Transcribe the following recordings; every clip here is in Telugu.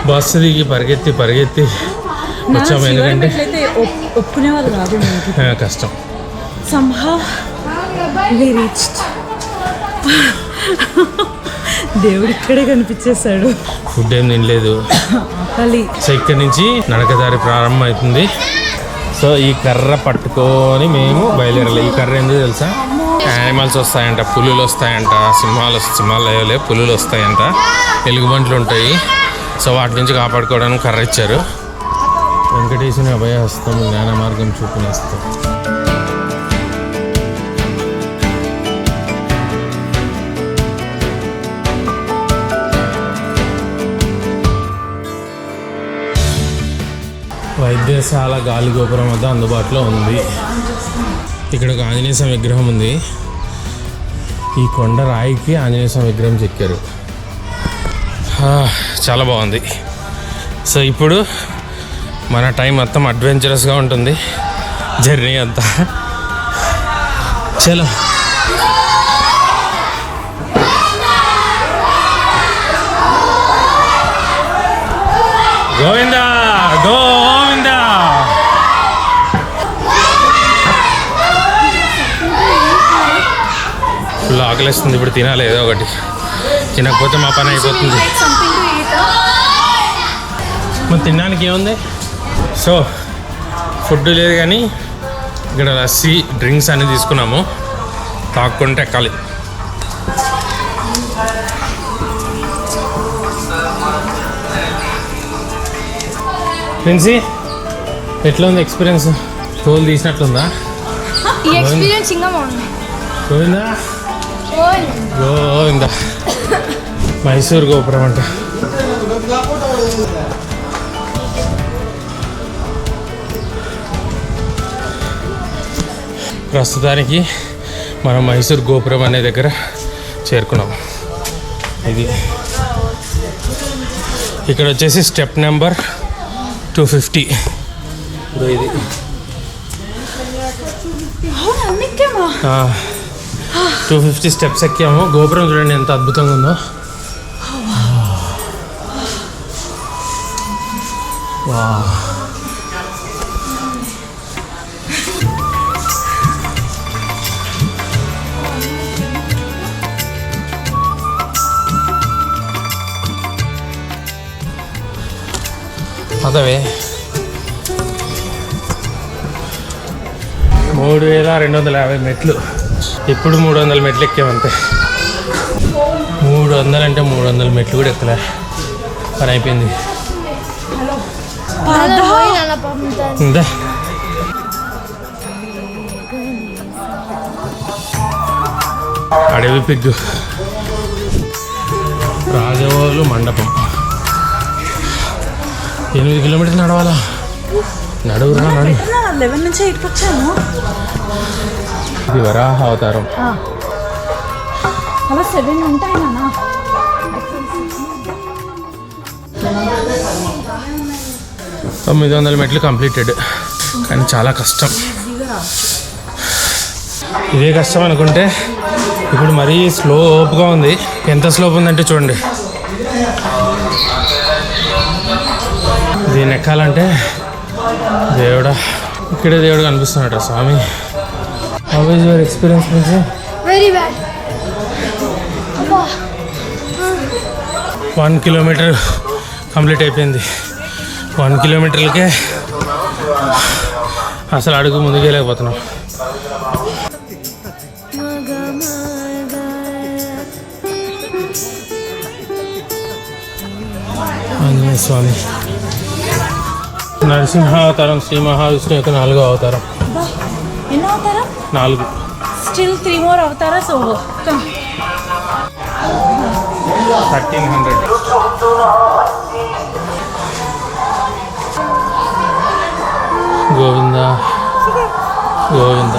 బస్సు దిగి పరిగెత్తి వచ్చాము. ఎందుకంటే ఒప్పుకునే వాళ్ళు కాదు, కష్టం. somehow we reached. దేవుడు ఇక్కడే కనిపించేశాడు. ఫుడ్ ఏం తినలేదు. సో ఇక్కడ నుంచి నడకదారి ప్రారంభం అవుతుంది. సో ఈ కర్ర పట్టుకొని మేము బయలుదేరాలి. ఈ కర్ర ఎందుకు తెలుసా? యానిమల్స్ వస్తాయంట, పులులు వస్తాయంట, సింహాలు అయ్యలే పులులు వస్తాయంట, ఎలుగుబంట్లు ఉంటాయి. సో వాటి నుంచి కాపాడుకోవడానికి కర్ర ఇచ్చారు. వెంకటేశ్వరుని అభయహస్తం జ్ఞాన మార్గం చూపునేస్తాం. వైద్యశాల గాలి గోపురం వద్ద అందుబాటులో ఉంది. ఇక్కడ ఒక ఆంజనేయ స్వామి విగ్రహం ఉంది. ఈ కొండ రాయికి ఆంజనేయ స్వామి విగ్రహం చెక్కారు. చాలా బాగుంది. సో ఇప్పుడు మన టైం మొత్తం అడ్వెంచరస్గా ఉంటుంది, జర్నీ అంతా. చలో గోవిందా గోవిందా. ఫుల్ ఆకలిస్తుంది. ఇప్పుడు తినాలి ఏదో ఒకటి. తినకపోతే మా పని అయిపోతుంది. మరి తినడానికి ఏముంది? సో ఫుడ్ లేదు కానీ ఇక్కడ లస్సీ డ్రింక్స్ అన్నీ తీసుకున్నాము. తాక్కుంటే ఎక్కాలి. ప్రిన్సీ ఎట్లా ఉంది ఎక్స్పీరియన్స్? తోలు తీసినట్లుందా? గోవిందా గోవిందా. మైసూర్ గోపురం అంట. ప్రస్తుతానికి మనం మైసూర్ గోపురం అనే దగ్గర చేరుకున్నాం. ఇది ఇక్కడ వచ్చేసి స్టెప్ నెంబర్ 250. ఇది 250 స్టెప్స్ ఎక్కాము. గోపురం చూడండి ఎంత అద్భుతంగా ఉందో. వా, అదవే 3250 మెట్లు. ఇప్పుడు 300 మెట్లు ఎక్కామంతే. 300 అంటే 300 మెట్లు కూడా ఎక్కలే. పని అయిపోయింది. అడవి పిగ్గు. రాజవోలు మండపం. 8 కిలోమీటర్లు నడవాలా? నడువురా నడు. 11 నుంచి 8 వచ్చాను. ఇది వరాహ అవతారం. అలా 7 ఉంటాయి నాన్న. 900 మెట్లు కంప్లీటెడ్. కానీ చాలా కష్టం. ఇదే కష్టం అనుకుంటే ఇప్పుడు మరీ స్లోప్గా ఉంది. ఎంత స్లోప్ ఉందంటే చూడండి. దీన్ని ఎక్కాలంటే దేవుడా, ఇక్కడే దేవుడు కనిపిస్తున్నాడు స్వామి. How is your experience? Very bad. 1 kilometer complete అయిపోయింది. 1 కిలోమీటర్లకే అసలు అడుగు ముందుకెళ్ళకపోతున్నాం. ఆంజనేయ స్వామి నరసింహ అవతారం, శ్రీ మహావిష్ణు యొక్క 4వ అవతారం. ఎన్నో అవతారం? 4. Still 3 more అవతారా. So come 1300. గోవింద గోవింద.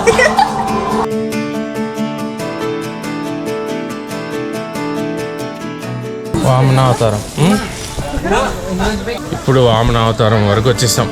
వామన అవతారం. ఇప్పుడు వామన అవతారం వరకు వచ్చేసాం.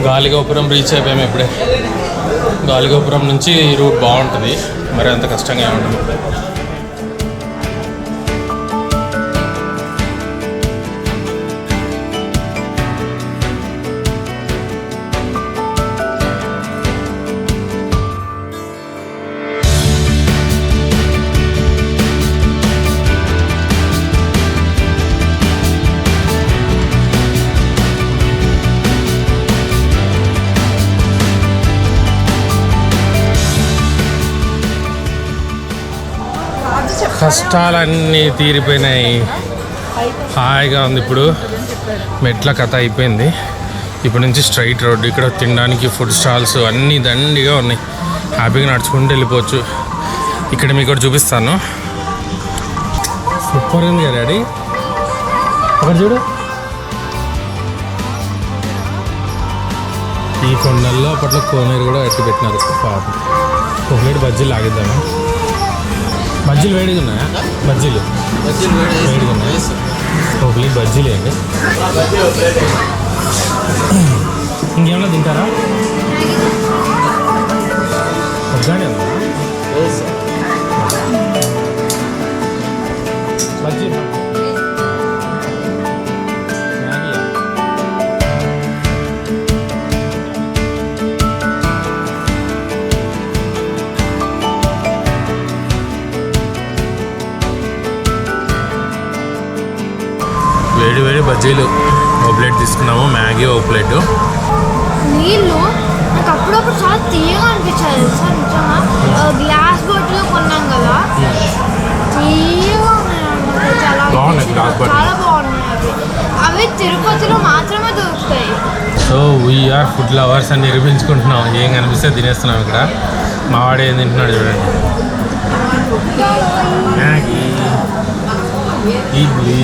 గాలిగోపురం రీచ్ అయిపోయాము ఇప్పుడే. గాలిగోపురం నుంచి రూట్ బాగుంటుంది, మరి అంత కష్టంగా ఉంటుంది. కష్టాలన్నీ తీరిపోయినాయి, హాయిగా ఉంది. ఇప్పుడు మెట్ల కథ అయిపోయింది. ఇప్పుడు నుంచి స్ట్రైట్ రోడ్డు. ఇక్కడ తినడానికి ఫుడ్ స్టాల్స్ అన్నీ దండిగా ఉన్నాయి. హ్యాపీగా నడుచుకుంటూ వెళ్ళిపోవచ్చు. ఇక్కడ మీకు కూడా చూపిస్తాను. సూపర్ ఉంది కదా డాడీ, అక్కడ చూడు. ఈ కొండల్లో అప్పట్లో కోనేరు కూడా ఎట్టి పెట్టినారు. పాపం ఒక ప్లేట్ బజ్జీలు ఆగిద్దాము. బజ్జీలు వేడిగా ఉన్నాయా? బజ్జీలు వేడిగా ఉన్నాయి. ఒక ప్లేట్ బజ్జీలు అండి. ఇంకేమన్నా తింటారా? ఒక్కగానే ఉందా బజ్జీ? వేడి వేడి బజ్జీలు ఒక ప్లేట్ తీసుకున్నాము. మ్యాగీ ఒక ప్లేట్. నీళ్ళు నాకు అప్పుడప్పుడు చాలా తీయగా అనిపించాలి సార్. నిజంగా గ్లాస్ బాటిల్ కొన్నాం కదా, తీయగా ఉన్నాయి. చాలా బాగున్నాయి గ్లాస్ బాటిల్, చాలా బాగున్నాయి. అవి తిరుపతిలో మాత్రమే దొరుకుతాయి. సో వీఆర్ ఫుడ్ లవర్స్ అని నిరూపించుకుంటున్నాం. ఏం కనిపిస్తే తినేస్తున్నాం. ఇక్కడ మా వాడు ఏం తింటున్నాడు చూడండి. మ్యాగీ, ఇడ్లీ.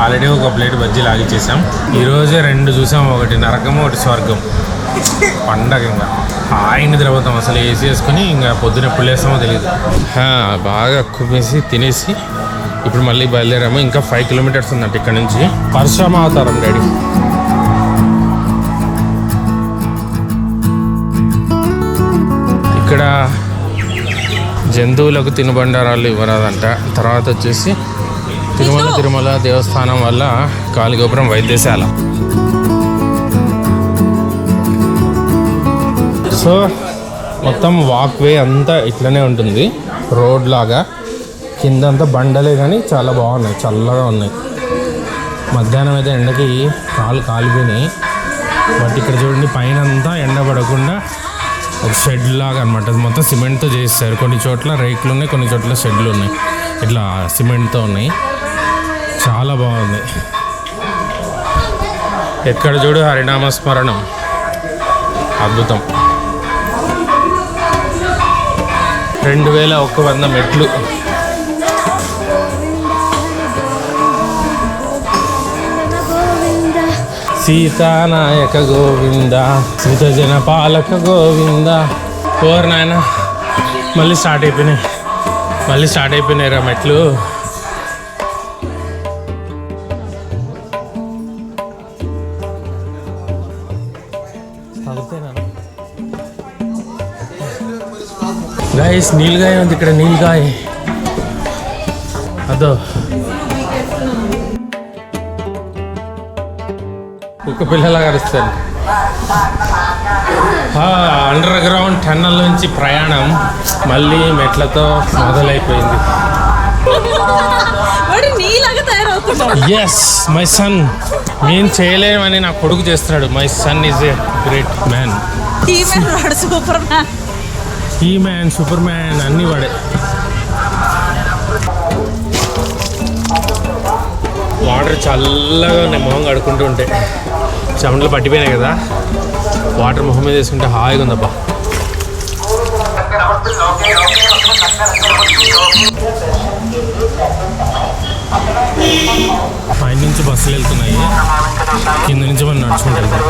ఆల్రెడీ ఒక ప్లేట్ బజ్జీ లాగిచ్చేసాం. ఈరోజే 2 చూసాం, ఒకటి నరకము ఒకటి స్వర్గం. పండగ ఇంకా హాయి నిద్రపోతాం. అసలు ఏసీ వేసుకుని ఇంకా పొద్దున ఎప్పుడు లేస్తామో తెలియదు. బాగా కుమ్మేసి తినేసి ఇప్పుడు మళ్ళీ బయలుదేరాము. ఇంకా 5 కిలోమీటర్స్ ఉందంట ఇక్కడ నుంచి. పరశురామ అవతారం డాడీ. ఇక్కడ జంతువులకు తినుబండారాలు ఇవ్వరాదంట. తర్వాత వచ్చేసి తిరుమల దేవస్థానం వల్ల గాలిగోపురం వైద్యశాల. సో మొత్తం వాక్వే అంతా ఇట్లనే ఉంటుంది, రోడ్ లాగా. కిందంతా బండలే కానీ చాలా బాగున్నాయి, చల్లగా ఉన్నాయి. మధ్యాహ్నం అయితే ఎండకి కాలు కాలిపోయినాయి. బట్ ఇక్కడ చూడండి, పైన అంతా ఎండ పడకుండా ఒక షెడ్ లాగా అనమాట. మొత్తం సిమెంట్తో చేస్తారు. కొన్ని చోట్ల రేకులు ఉన్నాయి, కొన్ని చోట్ల షెడ్లు ఉన్నాయి. ఇట్లా సిమెంట్తో ఉన్నాయి. చాలా బాగుంది. ఎక్కడ చూడు హరినామస్మరణం, అద్భుతం. 2100 మెట్లు. సీతానాయక గోవింద, సీతజన పాలక గోవింద. ఓర్ నాయన, మళ్ళీ స్టార్ట్ అయిపోయినాయి రా మెట్లు. గైస్, నీళ్ళగాయ ఉంది ఇక్కడ. నీళ్ళగాయ అదో కుక్క పిల్లలాగా అరుస్తాను. అండర్ గ్రౌండ్ టన్నల్ నుంచి ప్రయాణం మళ్ళీ మెట్లతో మొదలైపోయింది. Yes, my son. నేను చేయలేమని నా కొడుకు చేస్తున్నాడు. My son is a great man. ఈ మ్యాన్, సూపర్ మ్యాన్ అన్నీ వాడే. వాటర్ చల్లగా ఉన్నాయి. మొహం కడుక్కుంటూ ఉంటే చెమటలు పట్టిపోయినాయి కదా, వాటర్ మొహం మీద వేసుకుంటే హాయిగా ఉందబ్బా. పైన నుంచి బస్సులు వెళ్తున్నాయి, కింద నుంచి మనం నడుచుకుంటూ వెళ్తాం.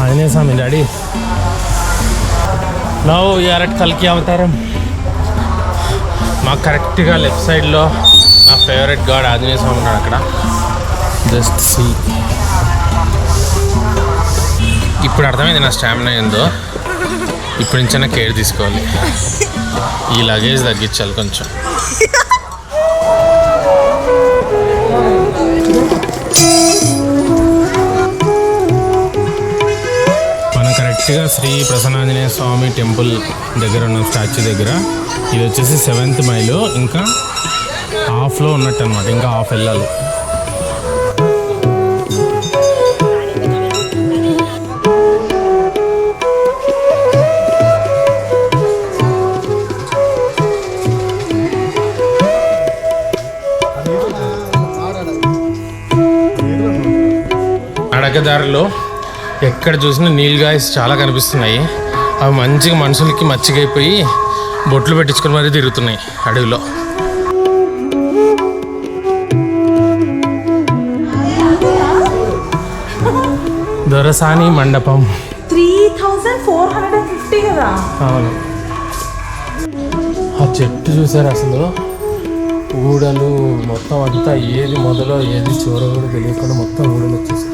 ఆంజనేయ స్వామి డాడీ. నౌ యూఆర్ అట్ కల్కి అవతారం. మాకు కరెక్ట్గా లెఫ్ట్ సైడ్లో నా ఫేవరెట్ గాడ్ ఆంజనేయ స్వామి ఉన్నాడు అక్కడ. Just see. ఇప్పుడు అర్థమైంది నా స్టామినా ఏందో. ఇప్పటి నుంచైనా కేర్ తీసుకోవాలి. ఈ లగేజ్ తగ్గించాలి కొంచెం. మనం కరెక్ట్గా శ్రీ ప్రసన్నాంజనేయ స్వామి టెంపుల్ దగ్గర ఉన్న స్టాచ్యూ దగ్గర. ఇది వచ్చేసి 7th మైలు. ఇంకా హాఫ్లో ఉన్నట్టు అనమాట. ఇంకా హాఫ్ వెళ్ళాలి. నడకదారిలో ఎక్కడ చూసినా నీల్గాయస్ చాలా కనిపిస్తున్నాయి. అవి మంచిగా మనుషులకి మచ్చిగైపోయి బొట్లు పెట్టించుకొని మరీ తిరుగుతున్నాయి అడవిలో. దొరసాని మండపం 3450 కదా. అవును. ఆ చెట్టు చూసారు అసలు. ఊడలు మొత్తం అంతా ఏది మొదలో ఏది చివరో కూడా తెలియకుండా మొత్తం ఊడలు వచ్చేసాయి.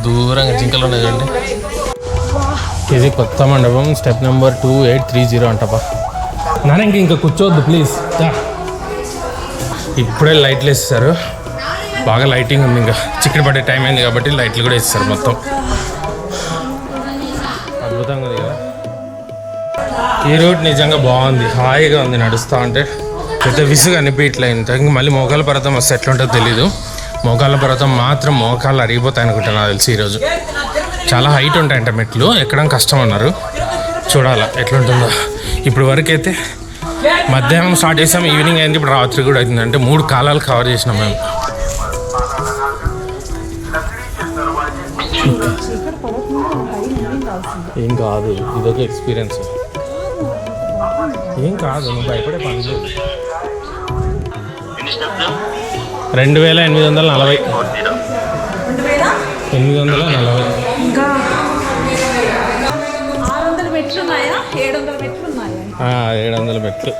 దూరంగా జింకలు ఉన్నాయి చూడండి. ఇది కొత్త మండపం. Step number 2830 అంటపా. నాన్న ఇంకా కూర్చోవద్దు ప్లీజ్. ఇప్పుడే లైట్లు వేసేసారు. బాగా లైటింగ్ ఉంది. ఇంకా చికెన్ పడే టైం అయింది కాబట్టి లైట్లు కూడా వేసేసారు మొత్తం. అద్భుతంగా ఉంది కదా. ఈ రూట్ నిజంగా బాగుంది. హాయిగా ఉంది నడుస్తూ ఉంటే. పెద్ద విసుగు అనిపించట్లే. ఇంత ఇంక మళ్ళీ మోకాళ్ళ పర్వతం వస్తే ఎట్లుంటుందో తెలీదు. మోకాళ్ళ పర్వతం మాత్రం మోకాళ్ళు అరిగిపోతాయి అనుకుంటా నాకు తెలిసి. ఈరోజు చాలా హైట్ ఉంటాయంట మెట్లు. ఎక్కడం కష్టం అన్నారు. చూడాలా ఎట్లుంటుందో. ఇప్పుడు వరకు అయితే మధ్యాహ్నం స్టార్ట్ చేసాం. ఈవినింగ్ అయింది. ఇప్పుడు రాత్రి కూడా అవుతుంది. అంటే 3 కాలాలు కవర్ చేసినాం మేము. ఏం కాదు, ఇదొక ఎక్స్పీరియన్స్. ఏం కాదు, నువ్వు భయపడే పని లేదు. 2840. 840. ఇంకా 600 మెట్లు ఉన్నాయా? 700 మెట్లు ఉన్నాయా? 700 మెట్లు.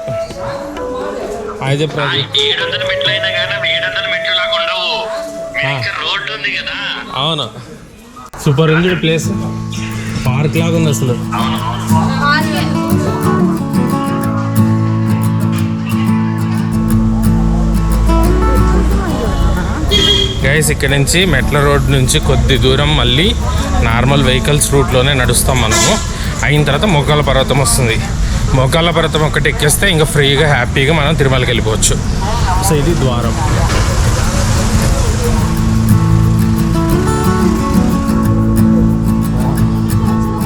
అయితే 700 మెట్లు అయినా కానీ 700 మెట్లు లాగా ఉండవు. రోడ్డు ఉంది కదా. అవును, సూపర్ ఉంది ప్లేస్. పార్క్ లాగా ఉంది అసలు. గైస్, ఇక్కడ నుంచి మెట్ల రోడ్ నుంచి కొద్ది దూరం మళ్ళీ నార్మల్ వెహికల్స్ రూట్లోనే నడుస్తాం మనము. అయిన తర్వాత మోకాళ్ళ పర్వతం వస్తుంది. మోకాళ్ళ పర్వతం ఒకటి ఎక్కేస్తే ఇంకా ఫ్రీగా హ్యాపీగా మనం తిరుమలకి వెళ్ళిపోవచ్చు. సో ఇది ద్వారం.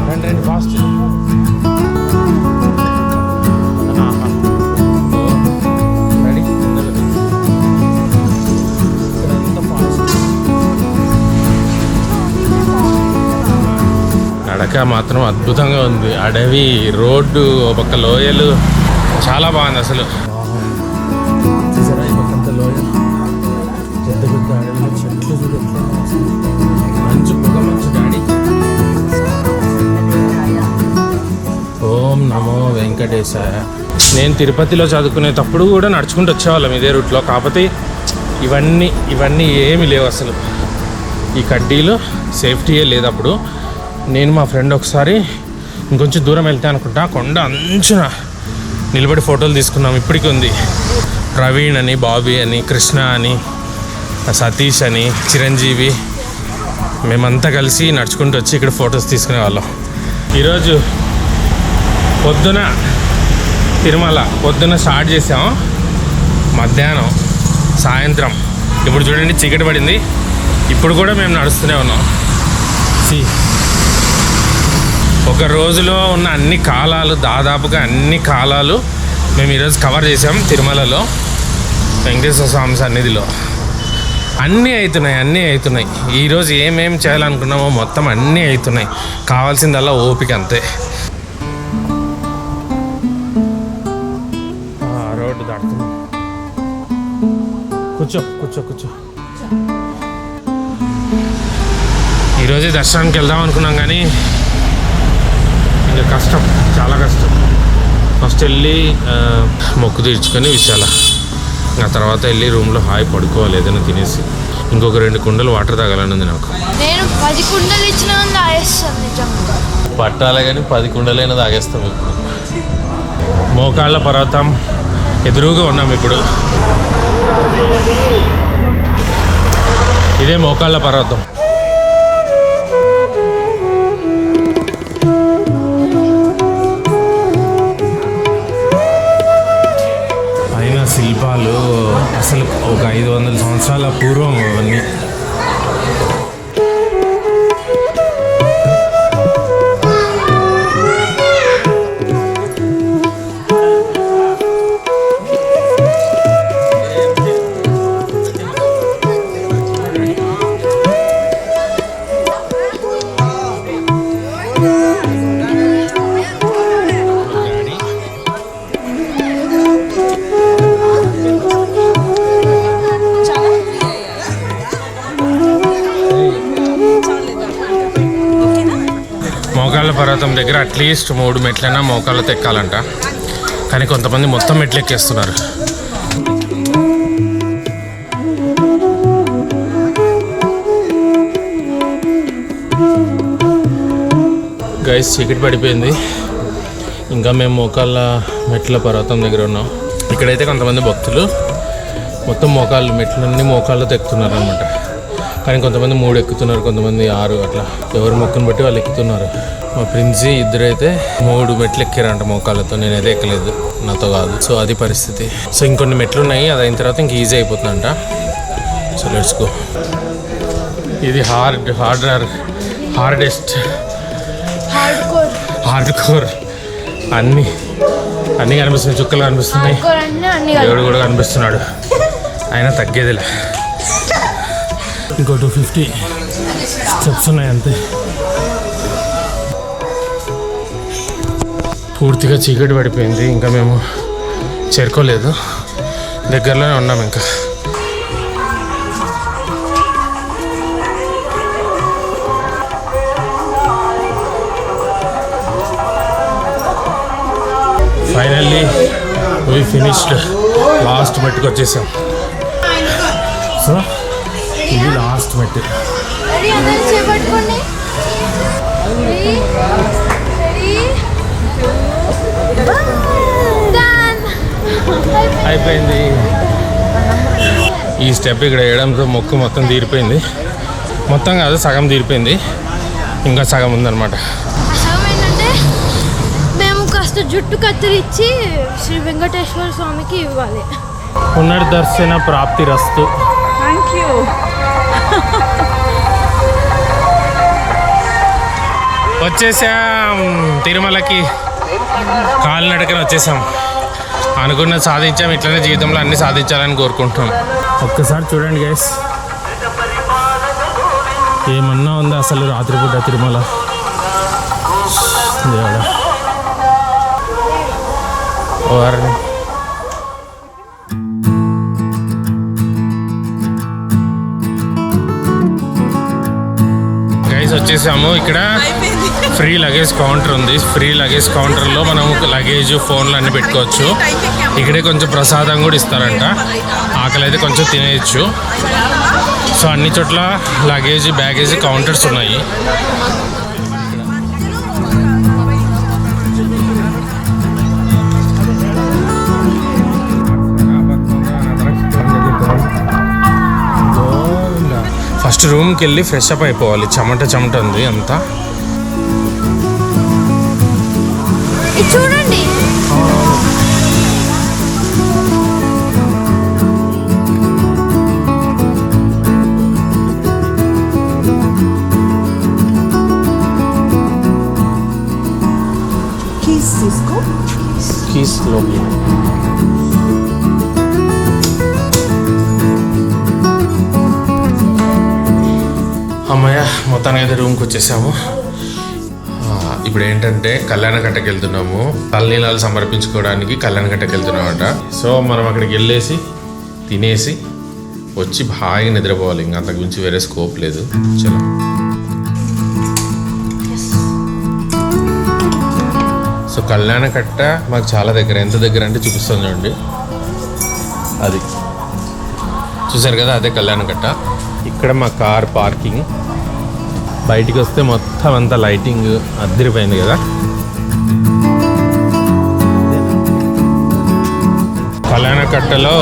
రండి ఫాస్ట్. నడక మాత్రం అద్భుతంగా ఉంది. అడవి, రోడ్డు, ఒక పక్క లోయలు, చాలా బాగుంది అసలు. లోయ, పెద్ద పెద్ద అడవిలో చెట్లు చూడట్లేదు. మంచు పొగ, మంచు డాడీ. ఓం నమో వెంకటేశాయ. నేను తిరుపతిలో చదువుకునేటప్పుడు కూడా నడుచుకుంటూ వచ్చేవాళ్ళం ఇదే రూట్లో. కాకపోతే ఇవన్నీ ఏమీ లేవు అసలు. ఈ కడ్డీలు సేఫ్టీయే లేదు అప్పుడు. నేను మా ఫ్రెండ్ ఒకసారి ఇంకొంచెం దూరం వెళ్తే అనుకుంటా కొండ అంచున నిలబడి ఫోటోలు తీసుకున్నాం. ఇప్పటికీ ఉంది. ప్రవీణ్ అని, బాబీ అని, కృష్ణ అని, సతీష్ అని, చిరంజీవి, మేమంతా కలిసి నడుచుకుంటూ వచ్చి ఇక్కడ ఫొటోస్ తీసుకునేవాళ్ళం. ఈరోజు పొద్దున తిరుమల పొద్దున స్టార్ట్ చేసాము. మధ్యాహ్నం, సాయంత్రం, ఇప్పుడు చూడండి చీకటి పడింది. ఇప్పుడు కూడా మేము నడుస్తూనే ఉన్నాం. ఒక రోజులో ఉన్న అన్ని కాలాలు, దాదాపుగా అన్ని కాలాలు మేము ఈరోజు కవర్ చేసాం తిరుమలలో. వెంకటేశ్వర స్వామి సన్నిధిలో అన్నీ అవుతున్నాయి. ఈరోజు ఏమేమి చేయాలనుకున్నామో మొత్తం అన్నీ అవుతున్నాయి. కావాల్సిందల్లా ఓపిక అంతే. రోడ్డు దాటుతున్నాం. కూర్చో. ఈరోజే దర్శనానికి వెళ్దాం అనుకున్నాం కానీ ఇంకా కష్టం, చాలా కష్టం. ఫస్ట్ వెళ్ళి మొక్కు తీర్చుకొని విశాల, ఆ తర్వాత వెళ్ళి రూమ్లో హాయి పడుకోవాలి ఏదైనా తినేసి. ఇంకొక 2 కుండలు వాటర్ తాగాలనుంది నాకు. నేను 10 కుండలు ఇచ్చిన తాగేస్తాను నిజంగా. పట్టాలే కానీ 10 కుండలైనా తాగేస్తాం ఇప్పుడు. మోకాళ్ళ పర్వతం ఎదురుగా ఉన్నాం ఇప్పుడు. ఇదే మోకాళ్ళ పర్వతం. అయిన శిల్పాలు అసలు ఒక 500 సంవత్సరాల పూర్వం అవన్నీ. మోకాళ్ళ పర్వతం దగ్గర అట్లీస్ట్ 3 మెట్లైనా మోకాళ్ళతో ఎక్కాలంట, కానీ కొంతమంది మొత్తం మెట్లు ఎక్కేస్తున్నారు. గైస్ చీకటి పడిపోయింది, ఇంకా మేము మోకాళ్ళ మెట్ల పర్వతం దగ్గర ఉన్నాం. ఇక్కడైతే కొంతమంది భక్తులు మొత్తం మెట్లన్నీ మోకాళ్ళతో ఎక్కుతున్నారు అనమాట. కానీ కొంతమంది 3 ఎక్కుతున్నారు, కొంతమంది 6, అట్లా ఎవరి మొక్కును బట్టి వాళ్ళు ఎక్కుతున్నారు. మా ప్రిన్సి ఇద్దరైతే 3 మెట్లు ఎక్కారంట మోకాళ్ళతో. నేనైతే ఎక్కలేదు, నాతో కాదు. సో అది పరిస్థితి. సో ఇంకొన్ని మెట్లు ఉన్నాయి, అది అయిన తర్వాత ఇంక ఈజీ అయిపోతుందంట. So let's go. ఇది హార్డెస్ట్ హార్డ్ కోర్. అన్నీ కనిపిస్తున్నాయి, చుక్కలు కనిపిస్తున్నాయి, దేవుడు కూడా కనిపిస్తున్నాడు. అయినా తగ్గేదిలే. ఇంకో 250 స్టెప్స్ ఉన్నాయి అంతే. పూర్తిగా చీకటి పడిపోయింది, ఇంకా మేము చేరుకోలేదు, దగ్గరలోనే ఉన్నాం ఇంకా. Finally we finished. లాస్ట్ మెట్టుకు వచ్చేసాం. సో ఇది లాస్ట్ మెట్టు. అయిపోయింది. ఈ స్టెప్ ఇక్కడ వేయడంతో మొక్కు మొత్తం తీరిపోయింది. మొత్తం కాదు, సగం తీరిపోయింది, ఇంకా సగం ఉందన్నమాట. సగం ఏంటంటే మేము కాస్త జుట్టు కత్తిరించి శ్రీ వెంకటేశ్వర స్వామికి ఇవ్వాలి. పునర్దర్శన ప్రాప్తి రస్తు. Thank you. వచ్చేసాం తిరుమలకి, కాలినడకన వచ్చేసాం. అనుకున్నది సాధించాం. ఇట్లనే జీవితంలో అన్నీ సాధించాలని కోరుకుంటున్నాం. ఒక్కసారి చూడండి గైస్, ఏమన్నా ఉందా అసలు రాత్రిపూట తిరుమల? దేవుడా వారిని. గైస్ వచ్చేసాము. ఇక్కడ ఫ్రీ లగేజ్ కౌంటర్ ఉంది. ఫ్రీ లగేజ్ కౌంటర్లో మనం లగేజ్, ఫోన్లు అన్నీ పెట్టుకోవచ్చు. ఇక్కడే కొంచెం ప్రసాదం కూడా ఇస్తారంట. ఆకలి అయితే కొంచెం తినేయచ్చు. సో అన్ని చోట్ల లగేజ్, బ్యాగేజ్ కౌంటర్స్ ఉన్నాయి. ఫస్ట్ రూమ్కి వెళ్ళి ఫ్రెష్ అప్ అయిపోవాలి. చెమట ఉంది అంతా. చూడండి కీస్ లోపల. అమ్మయ్య, మొత్తానికి అయితే రూమ్కి వచ్చేసాము. ఇప్పుడు ఏంటంటే కళ్యాణకట్టకి వెళ్తున్నాము. తలనీలాలు సమర్పించుకోవడానికి కళ్యాణకట్టకి వెళ్తున్నామట. సో మనం అక్కడికి వెళ్ళేసి తినేసి వచ్చి బాగా నిద్రపోవాలి. ఇంకా అంతకు మించి వేరే స్కోప్ లేదు. చలో సో కళ్యాణకట్ట మాకు చాలా దగ్గర, ఎంత దగ్గర అంటే చూపిస్తాను చూడండి. అది చూసారు కదా, అదే కళ్యాణకట్ట. ఇక్కడ మా కార్ పార్కింగ్. బయటికి వస్తే మొత్తం అంతా లైటింగ్ అద్దరిపోయింది కదా. కళ్యాణకట్టలో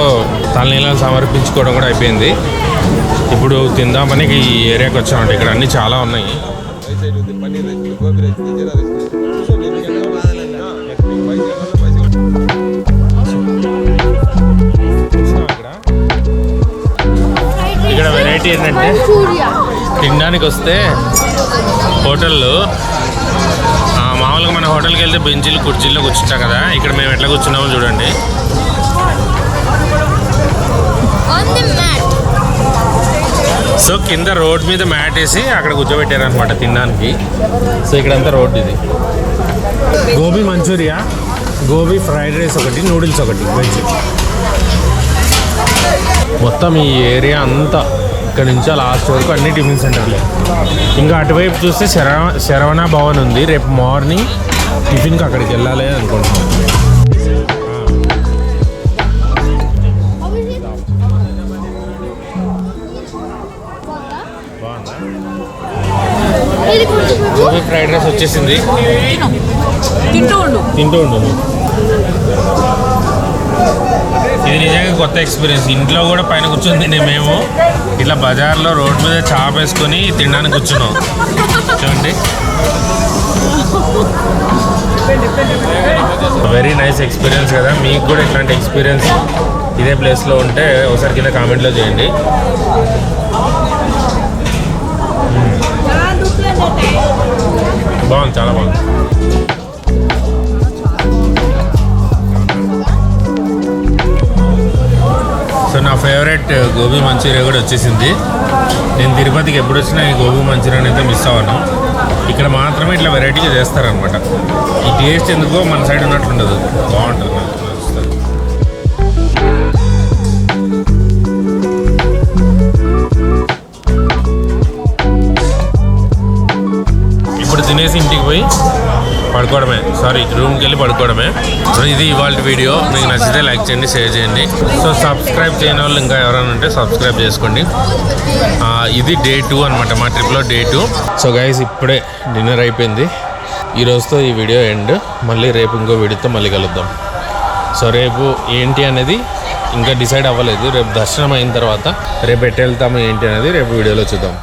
తలనీలాలు సమర్పించుకోవడం కూడా అయిపోయింది. ఇప్పుడు తిందామని ఈ ఏరియాకి వచ్చామండి. ఇక్కడ అన్నీ చాలా ఉన్నాయి. ఇక్కడ వెరైటీ ఏంటంటే తినడానికి వస్తే హోటల్లో మామూలుగా మన హోటల్కి వెళ్తే బెంచీలు కుర్చీల్లో కూర్చుంటాం కదా, ఇక్కడ మేము ఎట్లా కూర్చున్నామో చూడండి. సో కింద రోడ్ మీద మ్యాట్ వేసి అక్కడ కూర్చోబెట్టారనమాట తినడానికి. సో ఇక్కడంతా రోడ్ ఇది. గోబీ మంచూరియా, గోబీ ఫ్రైడ్ రైస్ ఒకటి, నూడిల్స్ ఒకటి వెజ్. మొత్తం ఈ ఏరియా అంతా ఇక్కడ నుంచి లాస్ట్ వరకు అన్ని టిఫిన్ సెంటర్లే. ఇంకా అటువైపు చూస్తే శరవణ భవన్ ఉంది. రేపు మార్నింగ్ టిఫిన్కి అక్కడికి వెళ్ళాలి అనుకుంటున్నాం. గోబీ ఫ్రైడ్ రైస్ వచ్చేసింది. తింటూ ఉండు. ఇది నిజంగా కొత్త ఎక్స్పీరియన్స్. ఇంట్లో కూడా పైన కూర్చొని మేము ఇట్లా బజార్లో రోడ్ మీద చాప్ వేసుకొని తినడానికి కూర్చున్నాం చూడండి. వెరీ నైస్ ఎక్స్పీరియన్స్ కదా. మీకు కూడా ఇట్లాంటి ఎక్స్పీరియన్స్ ఇదే ప్లేస్లో ఉంటే ఒకసారి కింద కామెంట్లో చేయండి. బాగుంది, చాలా బాగుంది. సో నా ఫేవరెట్ గోబీ మంచూరియా కూడా వచ్చేసింది. నేను తిరుపతికి ఎప్పుడు వచ్చినా ఈ గోబీ మంచూరియా అయితే మిస్ అవ్వను. ఇక్కడ మాత్రమే ఇట్లా వెరైటీగా చేస్తారనమాట. ఈ టేస్ట్ ఎందుకో మన సైడ్ ఉన్నట్లుండదు, బాగుంటుంది. నాకు నచ్చుతుంది. ఇప్పుడు తినేసి ఇంటికి పోయి పడుకోవడమే, రూమ్కి వెళ్ళి పడుకోవడమే. సో ఇది ఇవాళ వీడియో. మీకు నచ్చితే లైక్ చేయండి, షేర్ చేయండి. సో సబ్స్క్రైబ్ చేయని వాళ్ళు ఇంకా ఎవరైనా ఉంటే సబ్స్క్రైబ్ చేసుకోండి. ఇది డే 2 అనమాట, మా ట్రిప్లో డే 2. సో గైస్ ఇప్పుడే డిన్నర్ అయిపోయింది. ఈ రోజుతో ఈ వీడియో ఎండ్. మళ్ళీ రేపు ఇంకో వీడియోతో మళ్ళీ కలుద్దాం. సో రేపు ఏంటి అనేది ఇంకా డిసైడ్ అవ్వలేదు. రేపు దర్శనం అయిన తర్వాత రేపు ఎటు వెళ్తాము ఏంటి అనేది రేపు వీడియోలో చూద్దాం.